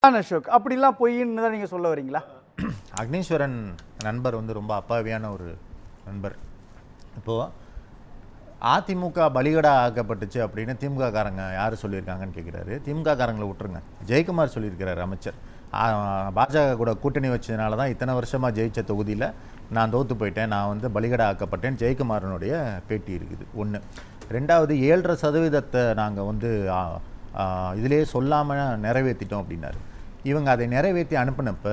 அசோக் அப்படிலாம் பொய்ன்னு தான் நீங்கள் சொல்ல வரீங்களா? அக்னீஸ்வரன் நண்பர் வந்து ரொம்ப அப்பாவியான ஒரு நண்பர். இப்போது அதிமுக பலிகடா ஆக்கப்பட்டுச்சு அப்படின்னு திமுக காரங்க யார் சொல்லியிருக்காங்கன்னு கேட்குறாரு. திமுக காரங்களை விட்டுருங்க, ஜெயக்குமார் சொல்லியிருக்கிறார் அமைச்சர். பாஜக கூட கூட்டணி வச்சதுனால தான் இத்தனை வருஷமாக ஜெயிச்ச தொகுதியில் நான் தோற்று போயிட்டேன், நான் வந்து பலிகடா ஆக்கப்பட்டேன், ஜெயக்குமாரனுடைய பேட்டி இருக்குது. ஒன்று. ரெண்டாவது, 7.5% நாங்கள் வந்து இதிலே சொல்லாமல் நிறைவேற்றிட்டோம் அப்படின்னாரு. இவங்க அதை நிறைவேற்றி அனுப்பினப்ப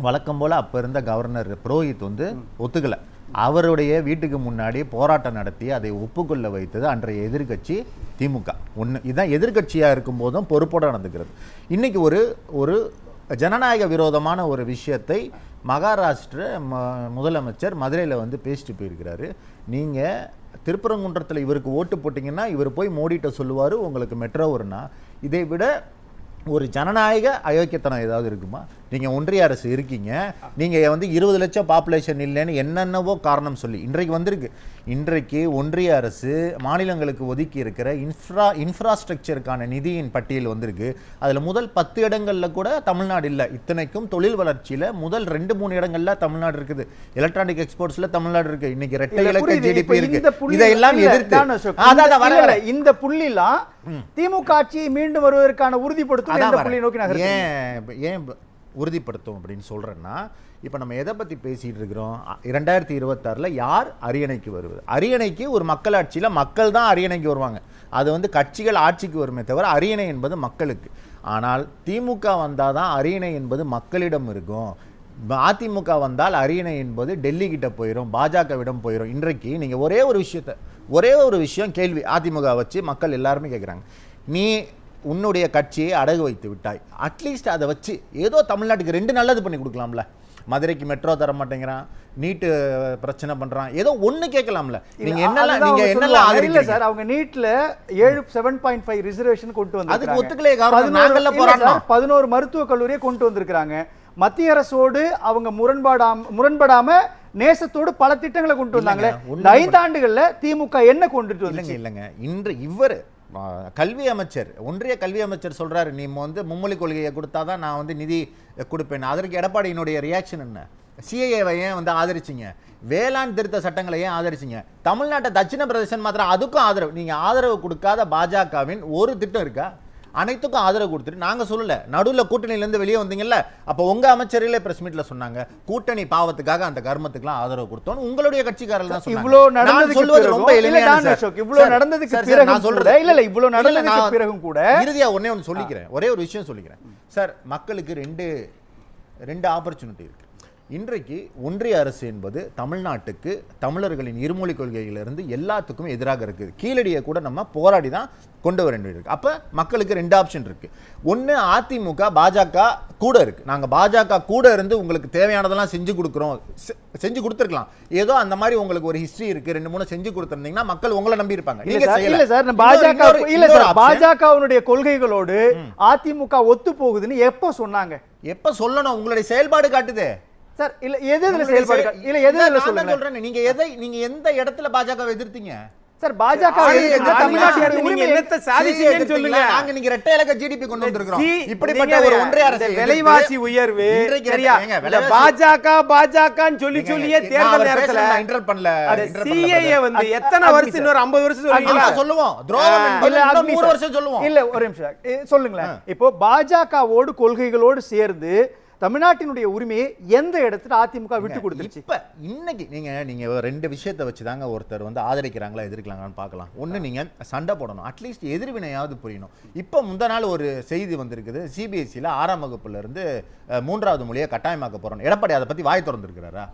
வழக்கம் போல் அப்போ இருந்த கவர்னர் புரோஹித் வந்து ஒத்துக்கலை. அவருடைய வீட்டுக்கு முன்னாடி போராட்டம் நடத்தி அதை ஒப்புக்கொள்ள வைத்தது அன்றைய எதிர்கட்சி திமுக. ஒன்று. இதுதான் எதிர்கட்சியாக இருக்கும்போதும் பொறுப்போடு நடந்துக்கிறது. இன்றைக்கி ஒரு ஜனநாயக விரோதமான ஒரு விஷயத்தை மகாராஷ்டிர முதலமைச்சர் மதுரையில் வந்து பேசிட்டு போயிருக்கிறாரு. நீங்கள் திருப்பரங்குன்றத்தில் இவருக்கு ஓட்டு போட்டிங்கன்னா இவர் போய் மோடிட்ட சொல்லுவார் உங்களுக்கு மெட்ரோ வரும்னா. இதை விட ஒரு ஜனநாயக அயோக்கியத்தனம் ஏதாவது இருக்குமா? நீங்கள் ஒன்றிய அரசு இருக்கீங்க, நீங்கள் வந்து 20 லட்சம் பாப்புலேஷன் இல்லைன்னு என்னென்னவோ காரணம் சொல்லி இன்றைக்கு வந்திருக்கு. இன்றைக்கு ஒன்றிய அரசு மாநிலங்களுக்கு ஒதுக்கி இருக்கிற இன்ஃப்ராஸ்ட்ரக்சருக்கான நிதியின் பட்டியல் வந்திருக்கு. அதில் முதல் 10 இடங்களில் கூட தமிழ்நாடு இல்லை. இத்தனைக்கும் தொழில் வளர்ச்சியில் முதல் 2-3 இடங்கள்ல தமிழ்நாடு இருக்குது. எலக்ட்ரானிக் எக்ஸ்போர்ட்ஸில் தமிழ்நாடு இருக்கு. இன்னைக்கு இரட்டை இலக்க ஜிடிபி இருக்கு. இதெல்லாம் எதிர்த்து இந்த புள்ளிலாம் திமுக ஆட்சியை மீண்டும் வருவதற்கான உறுதிப்படுத்தும் ஏன் உறுதிப்படுத்தும் அப்படின்னு சொல்றேன்னா, இப்போ நம்ம எதை பற்றி பேசிகிட்டு இருக்கிறோம்? 2026 யார் அரியணைக்கு வருவது? அரியணைக்கு ஒரு மக்களாட்சியில் மக்கள் தான் அரியணைக்கு வருவாங்க. அது வந்து கட்சிகள் ஆட்சிக்கு வருமே தவிர அரியணை என்பது மக்களுக்கு. ஆனால் திமுக வந்தால் தான் அரியணை என்பது மக்களிடம் இருக்கும். அதிமுக வந்தால் அரியணை என்பது டெல்லி கிட்ட போயிடும், பாஜகவிடம் போயிடும். இன்றைக்கு நீங்கள் ஒரே ஒரு விஷயம் கேள்வி அதிமுக வச்சு மக்கள் எல்லாருமே கேட்குறாங்க. நீ உன்னுடைய கட்சியை அடகு வைத்து விட்டாய், அட்லீஸ்ட் அதை வச்சு ஏதோ தமிழ்நாட்டுக்கு 2 நல்லது பண்ணி கொடுக்கலாம்ல. மதுரைக்கு மெட்ரோ தர மாட்டேங்கிறான், நீட்டு பிரச்சனை பண்றான், ஏதோ ஒண்ணு கேட்கலாம்ல. நீங்க என்னெல்லாம் இல்ல சார், அவங்க நீட்ல 7.5 ரிசர்வேஷன் கொண்டு வந்து அதுக்கு ஒத்துக்கலையே காரணம் நாங்கல்ல போராட்டம். 11 மருத்துவக் கல்லூரியை கொண்டு வந்திருக்காங்க. மத்திய அரசோடு அவங்க முரண்படாம நேசத்தோடு பல திட்டங்களை கொண்டு வந்தாங்களே. 5 ஆண்டுகள்ல திமுக என்ன கொண்டுட்டு வந்து? இல்லைங்க, இன்று இவர் கல்வி அமைச்சர், ஒன்றிய கல்வி அமைச்சர் சொல்றாரு, நீ வந்து மும்மொழி கொள்கையை கொடுத்தாதான் நான் வந்து நிதி கொடுப்பேன். அதற்கு எடப்பாடியினுடைய ரியாக்ஷன் என்ன? சிஏஏவை ஏன் வந்து ஆதரிச்சிங்க? வேளாண் திருத்த சட்டங்களை ஏன் ஆதரிச்சிங்க? தமிழ்நாட்டை தட்சிண பிரதேசம் மாத்திரம் அதுக்கும் ஆதரவு. நீங்க ஆதரவு கொடுக்காத பாஜகவின் ஒரு திட்டம் இருக்கா? அனைத்துக்கும் ஆதரவு கொடுத்துட்டு நாங்க சொல்லல, நடுவில் கூட்டணியிலேருந்து வெளியே வந்தீங்கல்ல, அப்போ உங்க அமைச்சர்களே பிரஸ் மீட்ல சொன்னாங்க கூட்டணி பாவத்துக்காக அந்த கர்மத்துக்குலாம் ஆதரவு கொடுத்தோம். உங்களுடைய கட்சிக்காரர்கள் தான் சொன்னாங்க. இவ்வளவு நடந்ததுக்கு பிறகும் கூட இறுதியா ஒரே ஒரு விஷயம் சொல்லிக்கிறேன் சார். மக்களுக்கு ரெண்டு ஆப்பர்ச்சுனிட்டி இருக்கு. இன்றைக்கு ஒன்றிய அரசு என்பது தமிழ்நாட்டுக்கு தமிழர்களின் இருமொழி கொள்கையிலிருந்து எல்லாத்துக்கும் எதிராக இருக்குது. கீழடியை கூட நம்ம போராடி தான் கொண்டு வர வேண்டியிருக்கு. அப்போ மக்களுக்கு 2 ஆப்ஷன் இருக்கு. ஒன்று, அதிமுக பாஜக கூட இருக்கு. நாங்கள் பாஜக கூட இருந்து உங்களுக்கு தேவையானதெல்லாம் செஞ்சு கொடுக்குறோம், செஞ்சு கொடுத்துருக்கலாம். ஏதோ அந்த மாதிரி உங்களுக்கு ஒரு ஹிஸ்டரி இருக்கு, 2-3 செஞ்சு கொடுத்துருந்தீங்கன்னா மக்கள் உங்களை நம்பி இருப்பாங்க. பாஜகவுடைய கொள்கைகளோடு அதிமுக ஒத்து போகுதுன்னு எப்போ சொன்னாங்க? எப்ப சொல்லணும்? உங்களுடைய செயல்பாடு காட்டுது சார். இல்ல எதுல செயல்பாடு இல்ல எதுல சொல்றேன். நீங்க எந்த இடத்துல பாஜக எதிர்த்தீங்க சார்? பாஜக என்னத்தை சாதிச்சீங்கன்னு சொல்லுங்க. நாங்க நீங்க இரட்டை இலக்க ஜிடிபி கொண்டு வந்திருக்கோம். இப்படிப்பட்ட ஒரு ஒன்றிய அரசு விலைவாசி உயர்வு சரியா? பாஜகன்னு சொல்லியே தேர்தல் நேரத்துல இன்டர் பண்ணல. சிஏஏ வந்து எத்தனை வருஷம், இன்னொரு 50 வருஷம் சொல்லுவீங்களா? சொல்லுவோம். துரோகம் என்பது 100 வருஷம் சொல்லுவோம். இல்ல ஒரு நிமிஷம் சொல்லுங்களேன். இப்போ பாஜகவோடு கொள்கைகளோடு சேர்ந்து தமிழ்நாட்டினுடைய உரிமையை எந்த இடத்துல அதிமுக விட்டு கொடுத்துருச்சு? இப்ப இன்னைக்கு நீங்க 2 விஷயத்தை வச்சுதாங்க ஒருத்தர் வந்து ஆதரிக்கிறாங்களா எதிர்க்கலாங்களான்னு பார்க்கலாம். ஒண்ணு, நீங்க சண்டை போடணும், அட்லீஸ்ட் எதிர்வினையாவது புரியணும். இப்ப முந்த நாள் ஒரு செய்தி வந்திருக்குது, சிபிஎஸ்சியில் 6ஆம் வகுப்புல இருந்து 3வது மொழியை கட்டாயமாக்க போறோம். எடப்பாடி அதை பத்தி வாய் திறந்திருக்கிறாரா?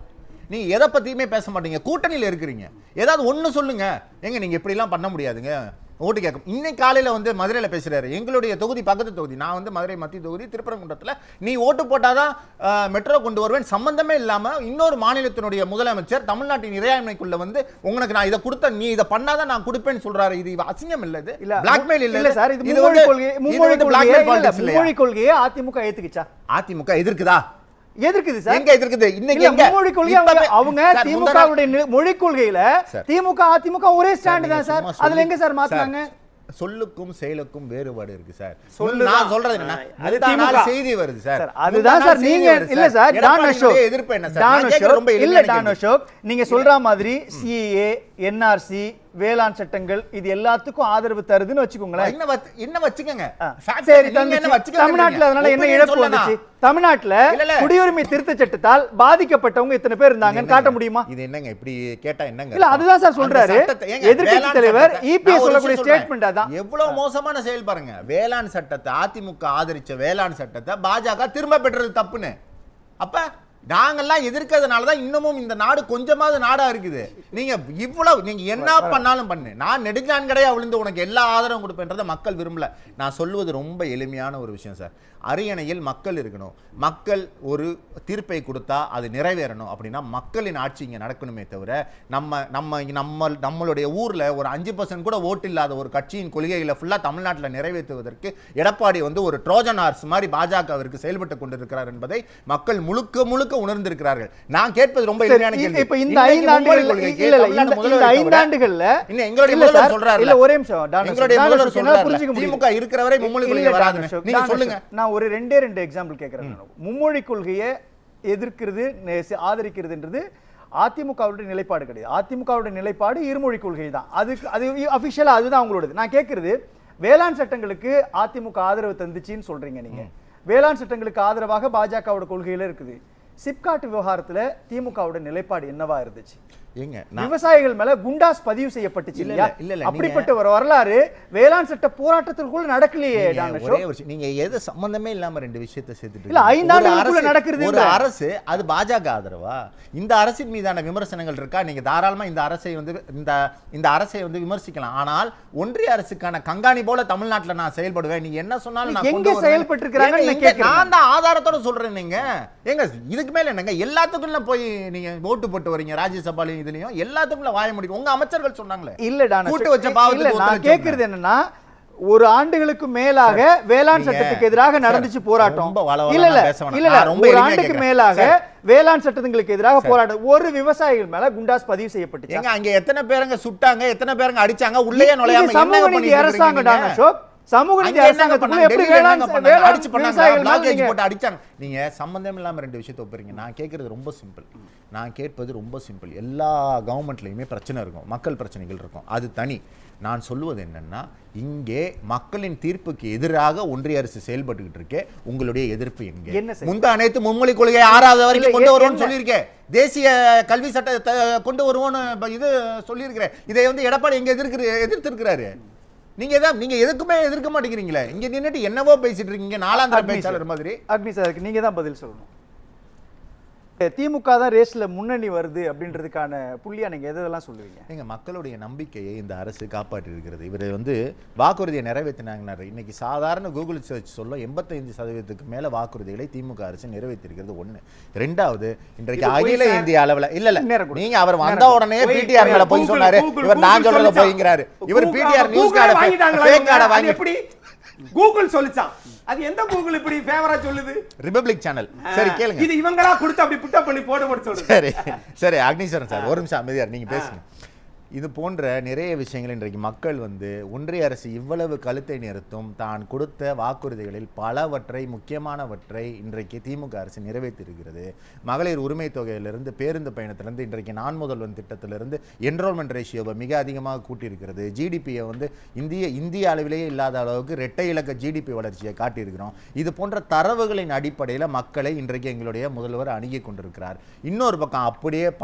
நீங்க எதை பத்தியுமே பேச மாட்டீங்க, கூட்டணியில இருக்கிறீங்க. ஏதாவது ஒண்ணு சொல்லுங்க. நீங்க இப்படி எல்லாம் பண்ண முடியாதுங்க, ஓட்டு கேட்கும். இன்னைக்கு காலையில் வந்து மதுரையில் பேசுறாரு, எங்களுடைய தொகுதி பக்கத்து தொகுதி, நான் வந்து மதுரை மத்திய தொகுதி திருப்பரங்குன்றத்தில் நீ ஓட்டு போட்டாதான் மெட்ரோ கொண்டு வருவேன். சம்பந்தமே இல்லாம இன்னொரு மாநிலத்தினுடைய முதலமைச்சர் தமிழ்நாட்டின் இறையாண்மைக்குள்ள வந்து உங்களுக்கு நான் இதை கொடுத்த, நீ இதை பண்ணாதான் நான் கொடுப்பேன்னு சொல்றாரு. இது அசிங்கம் இல்ல, இது பிளாக்மெயில் இல்ல சார். இது மும்மொழி கொள்கையை அதிமுக ஏத்துக்கிச்சா? அதிமுக எதிர்க்குதா? எதிர்க்குது சார். எங்க எதிர்க்குது? இன்னைக்கு மொழி கொள்கை அவங்க திமுகவுடைய மொழி கொள்கையில திமுக அதிமுக ஒரே ஸ்டாண்ட் தான் சார். அதுல எங்க சார் மாத்துறாங்க? சொல்லுக்கும் செயலுக்கும் வேறுபாடு இருக்கு சார். சொல்லுதான். நான் சொல்றது என்ன, அது முந்தா நாள் திமுக. செய்தி வருது சார். அதுதான் சார் நீங்க இல்ல சார் டான் அசோக் எதிர்ப்பு என்ன சார்? டான் நான் கேக்குறது ரொம்ப அசோக் இல்ல எளிமையான டான் கேள்வி. அசோக் நீங்க சொல்ற மாதிரி சிஏ என்ஆர்சி வேளாண் சட்டங்கள் இது எல்லாத்துக்கும் ஆதரவு தருதுன்னு வச்சுக்கோங்களேன். என்ன வச்சுக்கங்க. சரி தமிழ்நாட்டுல அதனால என்ன இழப்பு வந்துச்சு? தமிழ்நாட்டுல குடியுரிமை திருத்த சட்டத்தால் பாதிக்கப்பட்டவங்க இத்தனை பேர் இருந்தாங்கன்னு காட்ட முடியுமா? இது என்னங்க இப்படி கேட்டா என்னங்க? இல்ல அதுதான் சார் சொல்றாரு எதிர்க்கட்சி தலைவர் இபிஎஸ் சொல்லக்கூடிய ஸ்டேட்மெண்ட் அதான். எவ்வளவு மோசமான செயல் பாருங்க. வேளாண் சட்டத்தை அதிமுக ஆதரிச்ச வேளாண் சட்டத்தை பாஜக திரும்ப பெற்றது தப்புன்னு. அப்ப நாங்கெல்லாம் எதிர்க்கிறதுனால தான் இன்னமும் இந்த நாடு கொஞ்சமாவது நாடா இருக்குது. நீங்க இவ்வளவு நீங்க என்ன பண்ணாலும் பண்ணு, நான் நெடுஞ்சான்கடையா விழுந்து உனக்கு எல்லா ஆதரவும் கொடுப்பேன்றதை மக்கள் விரும்பல. நான் சொல்வது ரொம்ப எளிமையான ஒரு விஷயம் சார். அரியணையில் மக்கள் இருக்கணும். மக்கள் ஒரு தீர்ப்பை கொடுத்தா அது நிறைவேறணும். அப்படின்னா மக்களின் ஆட்சி இங்கே நடக்கணுமே தவிர நம்மளுடைய ஊர்ல ஒரு 5% கூட ஓட்டு இல்லாத ஒரு கட்சியின் கொள்கைகளை ஃபுல்லா தமிழ்நாட்டில் நிறைவேற்றுவதற்கு எடப்பாடி வந்து ஒரு ட்ரோஜன் ஹார்ஸ் மாதிரி பாஜகவிற்கு செயல்பட்டு கொண்டிருக்கிறார் என்பதை மக்கள் முழுக்க முழுக்க உணர்ந்திருக்கிறார்கள். நான் கேட்பது ரொம்ப எளிமையான கேள்வி. இப்ப இந்த 5 ஆண்டுகள்ல இன்னும் எங்களுடைய முதல்வர் சொல்றாரு இல்ல ஒரே நிமிஷம் எங்களுடைய முதல்வர் சொல்றாரு திமுக இருக்கிற வரை மும்மொழி கொள்கை வராதுன்னு. நீங்க சொல்லுங்க. நான் ஒரு ரெண்டே எக்ஸாம்பிள் கேட்கிறேன். மும்மொழி கொள்கையை எதிர்க்கிறது ஆதரிக்கிறதுன்றது அதிமுகவுடைய நிலைப்பாடு கிடையாது. அதிமுகவுடைய நிலைப்பாடு இருமொழி கொள்கை தான். அது அபிஷியலா அதுதான் அவங்களோடது. நான் கேட்கிறது வேளாண் சட்டங்களுக்கு அதிமுக ஆதரவு தந்துச்சின்னு சொல்றீங்க நீங்க. வேளாண் சட்டங்களுக்கு ஆதரவாக பாஜகவோட கொள்கையில இருக்குது. சிப்காட் விவகாரத்துல திமுகவோட நிலைப்பாடு என்னவா இருந்துச்சு? விவசாயிகள் மேல குண்டாஸ் பதிவு செய்யப்பட்டுச்சு இல்லையா? அப்படிப்பட்ட ஒரு வரலாறு வேளாண் சட்ட போராட்டத்திற்குள்ள நடக்கலையே. நீங்க எது சம்பந்தமே இல்லாம ரெண்டு விஷயத்தை சேர்த்துட்டு இல்ல 5 ஆண்டுகளுக்குள்ள நடக்குது. ஒரு அரசு அது பாஜக ஆதரவா? இந்த அரசின் மீதான விமர்சனங்கள் இருக்கா? நீங்க தாராளமா இந்த அரசை வந்து இந்த அரசை வந்து விமர்சிக்கலாம். ஆனால் ஒன்றிய அரசுக்கான கண்காணி போல தமிழ்நாட்டுல நான் செயல்படுவேன். நீங்க என்ன சொன்னாலும் நான் எங்க செயல்பட்டு இருக்காங்க? நான் தான் ஆதாரத்தோட சொல்றேன். நீங்க எங்க இதுக்கு மேல என்னங்க எல்லாத்துக்கும் போய் நீங்க ஓட்டு போட்டு வரீங்க. ராஜ்யசபாலையும் இதுலயும் எல்லாத்துக்கும் வாய முடியும். உங்க அமைச்சர்கள் சொன்னாங்களே இல்ல கூட்டு வச்ச பாவத்துக்கு நான் கேக்குறது என்னன்னா ஒரு ஆண்டுகளுக்கு மேலாக வேளாண் சட்டத்துக்கு எதிராக நடந்துச்சு போராட்டம். இல்ல ஒரு ஆண்டுக்கு மேலாக வேளாண் சட்டங்களுக்கு எதிராக போராட்டம். ஒரு விவசாயிகள் மேல குண்டாஸ் பதிவு செய்யப்பட்டுச்சு. அங்க எத்தனை பேருங்க சுட்டாங்க, எத்தனை பேருங்க அடிச்சாங்க, உள்ளே நுழையாம சமூக நீதி அரசாங்கம் டான் அசோக். சமூக நீதி அரசாங்கத்துக்குள்ள எப்படி அடிச்சு பண்ணாங்க, பிளாக்கேஜ் போட்டு அடிச்சாங்க. நீங்க சம்பந்தம் இல்லாம ரெண்டு விஷயத்தை ஒப்புறீங்க. நான் கேட்கறது ரொம்ப சிம்பிள். நான் கேட்பது ரொம்ப சிம்பிள். எல்லா கவர்மெண்ட்லயுமே பிரச்சனை இருக்கும், மக்கள் பிரச்சனைகள் இருக்கும், அது தனி. நான் சொல்லுவது என்னன்னா இங்கே மக்களின் தீர்ப்புக்கு எதிராக ஒன்றிய அரசு செயல்பட்டுக்கிட்டு இருக்கே. உங்களுடைய எதிர்ப்பு எங்க? முந்தா அனைத்து மும்மொழி கொள்கை 6வது வரைக்கும் கொண்டு வருவோம்னு சொல்லியிருக்கேன். தேசிய கல்வி சட்டத்தை கொண்டு வருவோம்னு இது சொல்லியிருக்கிறேன். இதை வந்து எடப்பாடி எங்க எதிர்த்திருக்கிறாரு. நீங்க எதுக்குமே எதிர்க்க மாட்டேங்கிறீங்களே. இங்க நின்னுட்டு என்னவோ பேசிட்டு இருக்கீங்க, நாலாந்திர பேச்சாளர் மாதிரி. அக்னி சார் நீங்க தான் பதில் சொல்லணும். திமுக தான் ரேஸ்ல முன்னணி வருது அப்படின்றதுக்கான புள்ளியா நீங்க எதெல்லாம் சொல்லுவீங்க? நீங்க மக்களுடைய நம்பிக்கையை இந்த அரசு காப்பாற்றி இருக்கிறது. இவர் வந்து வாக்குறுதியை நிறைவேற்றினாங்க. இன்னைக்கு சாதாரண கூகுள் சர்ச் சொல்ல 85% மேல வாக்குறுதிகளை திமுக அரசு நிறைவேற்றிருக்கிறது. ஒண்ணு. ரெண்டாவது, இன்றைக்கு அகில இந்திய அளவுல இல்ல நீங்க அவர் வந்த உடனே பிடிஆர் மேல போய் சொன்னாரு. இவர் நான் சொல்றத போய்ங்கிறாரு. இவர் பிடிஆர் நியூஸ் கார்டை வாங்கி எப்படி கூகுள் சொல்லுச்சான்? அது எந்த கூகுள் இப்படி ஃபேவரா சொல்லுது? Republic channel. சரி கேளுங்க. இது இவங்களா கொடுத்து அப்படி புட் அப் பண்ணி போட்டு சொல்லுங்க. சரி அக்னிஸ்வரன் சார் ஒரு நிமிஷம் அமைதியா நீங்க பேசுங்க. இது போன்ற நிறைய விஷயங்கள் இன்றைக்கு மக்கள் வந்து ஒன்றிய அரசு இவ்வளவு கழுத்தை நிறுத்தும் தான் கொடுத்த வாக்குறுதிகளில் பலவற்றை முக்கியமானவற்றை இன்றைக்கு திமுக அரசு நிறைவேற்றிருக்கிறது. மகளிர் உரிமை தொகையிலிருந்து பேருந்து பயணத்திலிருந்து இன்றைக்கு நான் முதல்வன் திட்டத்திலிருந்து என்ரோல்மெண்ட் ரேஷியோவை மிக அதிகமாக கூட்டியிருக்கிறது. ஜிடிபியை வந்து இந்திய அளவிலேயே இல்லாத அளவுக்கு இரட்டை இலக்க ஜிடிபி வளர்ச்சியை காட்டியிருக்கிறோம். இது போன்ற தரவுகளின் அடிப்படையில் மக்களை இன்றைக்கு எங்களுடைய முதல்வர் அணுகி கொண்டிருக்கிறார். இன்னொரு பக்கம்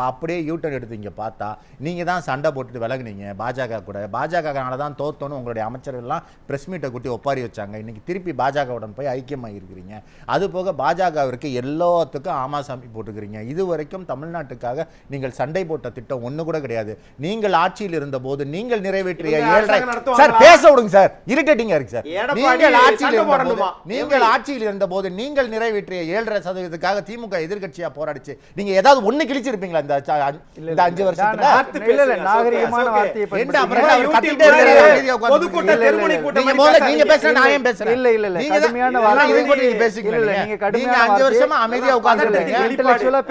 அப்படியே யூட்டர்ன் எடுத்து இங்கே பார்த்தா நீங்க தான் சண்டை போட்டுட்டு விலகுனீங்க பாஜக கூட. பாஜகனால தான் தோத்தோன்னு உங்களுடைய அமைச்சர்கள்லாம் பிரஸ் மீட்டை கூட்டி ஒப்பாரி வச்சாங்க. இன்னைக்கு திருப்பி பாஜகவுடன் போய் ஐக்கியமாக இருக்கிறீங்க. அது போக பாஜகவிற்கு எல்லாத்துக்கும் ஆமாசாமி போட்டுக்கிறீங்க. இதுவரைக்கும் தமிழ்நாட்டுக்காக நீங்கள் சண்டை போட்ட திட்டம் ஒண்ணு கூட கிடையாது. நீங்கள் ஆட்சியில் இருந்த போது நீங்கள் நிறைவேற்றிய 7 சார் பேச விடுங்க சார், இரிட்டேட்டிங்கா இருக்கு சார். நீங்கள் ஆட்சியில் இருந்த போது நீங்கள் நிறைவேற்றிய 7.5% திமுக எதிர்கட்சியா போராடிச்சு. நீங்க ஏதாவது ஒண்ணு கிழிச்சிருப்பீங்களா இந்த 5 வருஷத்துல? நாகரிகமான வார்த்தையை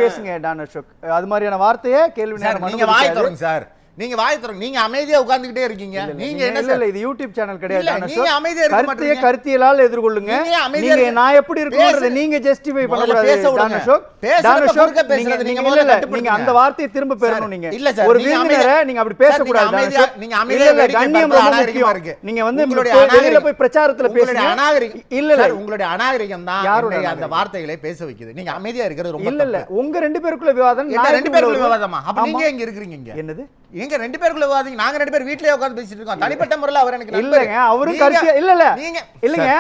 பேசுங்க டான் அசோக். அது மாதிரியான வார்த்தையை கேள்வி நீங்க வாய் தரங்க சார். நீங்க வாய் திறங்க. நீங்க அமைதியா உட்கார்ந்துகிட்டே இருக்கீங்க. நீங்க என்ன இல்ல இல்ல இது யூடியூப் சேனல் கிடையாது. இல்ல, தானே நீங்க சார். அமைதியா இருக்க கருத்தையே மாட்டீங்க. கருத்தியலால் எதிர்கொள்ளுங்க. நீங்க அமைதியா நீங்க இருக்க- நான் எப்படி இருக்கணும்ன்றதை பேசு. நீங்க ஜஸ்டிஃபை பண்ண முதல்ல கூடாது. பேச விடுங்க. தானே சார். பேசுறத தானே சார். குறுக்க பேசுறத நீங்க நீங்க இல்ல, முதல்ல இல்ல, கட்டுப்படுத்துங்க. நீங்க அந்த வார்த்தையை திரும்ப பெறணும். நீங்க இல்ல சார், ஒரு நீங்க விருந்தினரை அமைதியா- நீங்க அப்படி பேசக்கூடாது. சார், தானே நீங்க சார். நீங்க அமைதியா இல்ல, இல்ல, வேடிக்கை கண்ணியம் பார்ப்பது ரொம்ப அநாகரிகமா முக்கியம். இருக்கு. நீங்க வந்து உங்களுடைய வெளியில அநாகரிகம். போய் பிரச்சாரத்துல உங்களுடைய பேசுங்க. அநாகரிகம். இல்ல இல்ல சார், உங்களுடைய அநாகரிகம் தான் யாரோட என்னை அந்த அநாகரிகம்? வார்த்தைகளை பேச வைக்குது. நீங்க அமைதியா இருக்கிறது ரொம்ப இல்ல இல்ல தப்பு. உங்க ரெண்டு பேருக்குள்ள விவாதம் என்ன நான் ரெண்டு எப்படி பேருக்குள்ள உள்ள விவாதமா? அப்ப ஆமா. நீங்க எங்க இருக்கிறீங்க இங்க? என்னது? எங்க ரெண்டு பேருக்குள்ள விவாதம்? நாங்க ரெண்டு பேர் வீட்லயே உட்கார்ந்து பேசிட்டு இருக்கோம். தனிப்பட்ட முறையில அவர் எனக்கு நண்பர். இல்லங்க அவரும் நீங்க- கருத்திய இல்ல இல்ல நீங்க இல்லங்க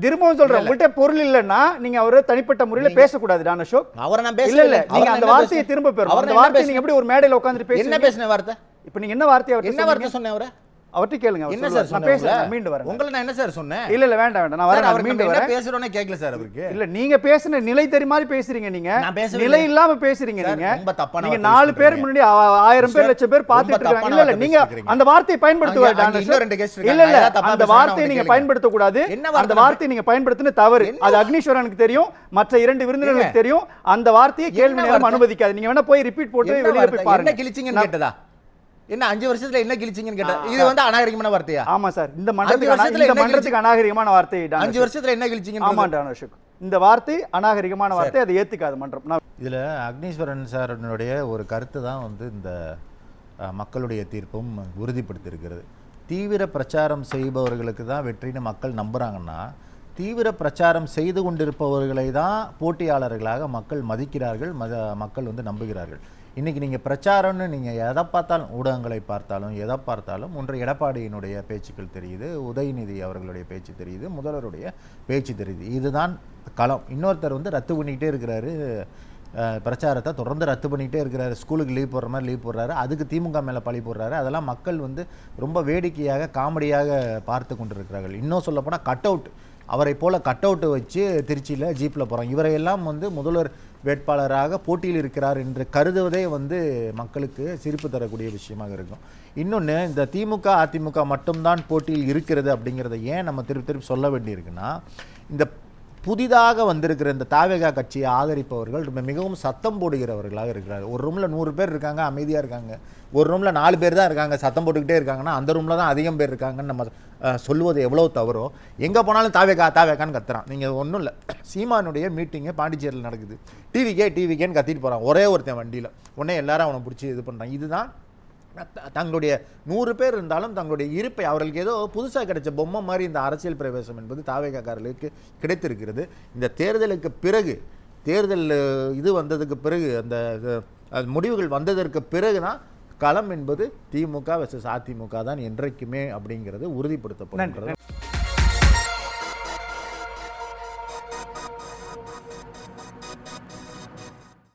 திரும்பவும் சொல்றேன், உங்கள்ட்ட பொருள் இல்லன்னா நீங்க அவரை தனிப்பட்ட முறையில பேசக்கூடாது. தானே அசோக். அவரை நான் இல்ல இல்ல பேசல. நீங்க அந்த வார்த்தையை திரும்ப பெறணும். அந்த வார்த்தையை நீங்க எப்படி ஒரு மேடையில உட்கார்ந்து என்ன பேசுறீங்க? பேசின வார்த்தை? இப்போ நீங்க என்ன வார்த்தை அவர்ட்ட என்ன சொன்னீங்க? வார்த்தை சொன்னேன் அவரை? அவர்ட்ட கேளுங்க. அவர் என்ன சொல்லுவார். சார் நான் சொன்னேன் பேசுறேன். உங்களை? நான் மீண்டும் வரேன். உங்களை நான் என்ன சார் சொன்னேன்? இல்ல இல்ல வேண்டாம் வேண்டாம். நான் சார், வரேன். நான் அவருக்கு மீண்டும் நம்ம என்ன வரேன். பேசுறோம்னே கேட்கல சார் அவருக்கு. இல்ல நீங்க பேசுன நிலை தெரியுமாறு பேசுறீங்க. நீங்க நான் பேசவே நிலை இல்லை. இல்லாம பேசுறீங்க. சார், நீங்க ரொம்ப தப்பான நீங்க வார்த்தை 4 பேர் பேசுறீங்க. முன்னாடி 1000 பேர் சார், லட்சம் பேர் பார்த்துட்டு ரொம்ப இருக்காங்க. தப்பான இல்ல இல்ல வார்த்தை நீங்க பேசுறீங்க. அந்த வார்த்தையை பயன்படுத்துவார். அங்க இன்னும் ரெண்டு guest இருக்காங்க. இல்ல இல்ல நான் ஏதாவது தப்பா அந்த பேசுனா வார்த்தையை அவங்க நீங்க கேளுங்க. பயன்படுத்தக்கூடாது. என்ன அந்த வார்த்தை? வார்த்தையை நீங்க பயன்படுத்தின தவறு. அது அக்னீஸ்வரனுக்கு தெரியும், மற்ற 2 விருந்தினர்களுக்கு தெரியும். அந்த வார்த்தையை கேள்வி நேரம் வார்த்தை? அனுமதிக்காது. நீங்க வேணா போய் ரிப்பீட் போட்டு என்ன வெளியில வார்த்தை? போய் பாருங்க. என்ன கிழிச்சிங்கன்னு கேட்டதா? என்ன 5 வருஷத்துல என்ன கிழிச்சிங்கன்னு கேட்டா? இது வந்து அநாகரிகமான வார்த்தையா? ஆமா சார். இந்த வருஷத்துல என்ன மன்றத்துக்கு அநாகரிகமான வார்த்தை. 5 வருஷத்துல என்ன கிழிச்சிங்கன்னு? ஆமா அசோக். இந்த வார்த்தை அநாகரிகமான வார்த்தை. அதை ஏத்துக்காது மன்றம். நான் இதுல அக்னீஸ்வரன் சாரனுடைய ஒரு கருத்து தான் வந்து இந்த மக்களுடைய தீர்ப்பும் உறுதிப்படுத்தியிருக்கிறது. தீவிர பிரச்சாரம் செய்பவர்களுக்கு தான் வெற்றின்னு மக்கள் நம்புறாங்கன்னா, தீவிர பிரச்சாரம் செய்து கொண்டிருப்பவர்களை தான் போட்டியாளர்களாக மக்கள் மதிக்கிறார்கள், மக்கள் வந்து நம்புகிறார்கள். இன்றைக்கி நீங்கள் பிரச்சாரம்னு நீங்கள் எதை பார்த்தாலும், ஊடகங்களை பார்த்தாலும் எதை பார்த்தாலும் ஒன்று எடப்பாடியினுடைய பேச்சுக்கள் தெரியுது, உதயநிதி அவர்களுடைய பேச்சு தெரியுது, முதல்வருடைய பேச்சு தெரியுது. இதுதான் களம். இன்னொருத்தர் வந்து ரத்து பண்ணிக்கிட்டே இருக்கிறாரு, பிரச்சாரத்தை தொடர்ந்து ரத்து பண்ணிகிட்டே இருக்கிறாரு. ஸ்கூலுக்கு லீவ் போடுற மாதிரி லீவ் போடுறாரு, அதுக்கு திமுக மேலே பழி போடுறாரு. அதெல்லாம் மக்கள் வந்து ரொம்ப வேடிக்கையாக காமெடியாக பார்த்து கொண்டிருக்கிறார்கள். இன்னும் சொல்லப்போனால் கட் அவுட், அவரை போல கட் அவுட்டு வச்சு திருச்சியில் ஜீப்பில் போகிறோம். இவரையெல்லாம் வந்து முதல்வர் வேட்பாளராக போட்டியில் இருக்கிறார் என்று கருதுவதே வந்து மக்களுக்கு சிரிப்பு தரக்கூடிய விஷயமாக இருக்கும். இன்னொன்று, இந்த திமுக அதிமுக மட்டும்தான் போட்டியில் இருக்கிறது அப்படிங்கிறத ஏன் நம்ம திருப்பி திருப்பி சொல்ல வேண்டியிருக்குன்னா, இந்த புதிதாக வந்திருக்கிற இந்த தாவேகா கட்சியை ஆதரிப்பவர்கள் மிகவும் சத்தம் போடுகிறவர்களாக இருக்கிறார். ஒரு ரூமில் 100 பேர் இருக்காங்க, அமைதியாக இருக்காங்க. ஒரு ரூமில் 4 பேர் தான் இருக்காங்க, சத்தம் போட்டுக்கிட்டே இருக்காங்கன்னா அந்த ரூமில் தான் அதிகம் பேர் இருக்காங்கன்னு நம்ம சொல்லுவது எவ்வளோ தவறோ. எங்கே போனாலும் தாவேகா தாவேகான்னு கத்துறான். நீங்கள் ஒன்றும் இல்லை, சீமானுடைய மீட்டிங்கு பாண்டிச்சேரியில் நடக்குது, டிவிகேன்னு கத்திட்டு போகிறான் ஒரே ஒருத்தன் வண்டியில். உடனே எல்லாரும் அவனை பிடிச்சி இது பண்ணுறான். இதுதான் தங்களுடைய 100 பேர் இருந்தாலும் தங்களுடைய இருப்பை, அவர்களுக்கு ஏதோ புதுசாக கிடைச்ச பொம்மை மாதிரி இந்த அரசியல் பிரவேசம் என்பது தாவேகாரர்களுக்கு கிடைத்திருக்கிறது. இந்த தேர்தலுக்கு பிறகு, தேர்தல் இது வந்ததுக்கு பிறகு, அந்த முடிவுகள் வந்ததற்கு பிறகுதான் களம் என்பது திமுக வெர்சஸ் அதிமுக தான் என்றைக்குமே அப்படிங்கிறது உறுதிப்படுத்தப்படுகிறது.